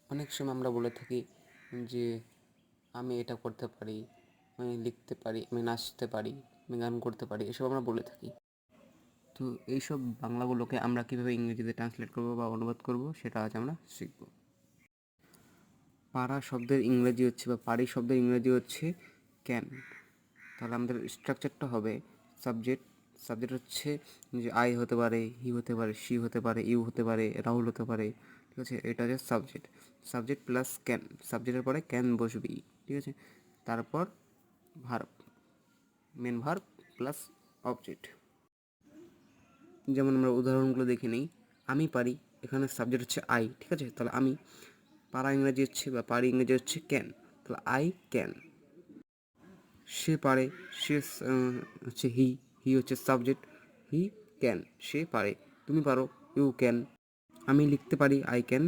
অনেক সময় আমরা বলে থাকি যে আমি এটা করতে পারি, আমি লিখতে পারি, আমি নাচতে পারি, আমি গান করতে পারি, এসব আমরা বলে থাকি। তো এইসব বাংলাগুলোকে আমরা কীভাবে ইংরেজিতে ট্রান্সলেট করবো বা অনুবাদ করবো সেটা আজ আমরা শিখব। পারা শব্দের ইংরেজি হচ্ছে বা পারি শব্দের ইংরেজি হচ্ছে ক্যান। তাহলে আমাদের স্ট্রাকচারটা হবে সাবজেক্ট। সাবজেক্ট হচ্ছে যে আই হতে পারে, হি হতে পারে, শি হতে পারে, ইউ হতে পারে, রাহুল হতে পারে, ঠিক আছে। এটা হচ্ছে সাবজেক্ট। সাবজেক্ট প্লাস ক্যান, সাবজেক্টের পরে ক্যান বসবেই, ঠিক আছে। তারপর verb, main verb plus object. যেমন আমরা উদাহরণগুলো দেখে নিই। আমি পারি, এখানে সাবজেক্ট হচ্ছে আই, ঠিক আছে। তাহলে আমি, পারা ইংরেজি হচ্ছে বা পারি ইংরেজি হচ্ছে ক্যান, তাহলে আই ক্যান। সে পারে, সে হচ্ছে হি, হি হচ্ছে সাবজেক্ট, হি ক্যান, সে পারে। তুমি পারো, ইউ ক্যান। আমি লিখতে পারি, আই ক্যান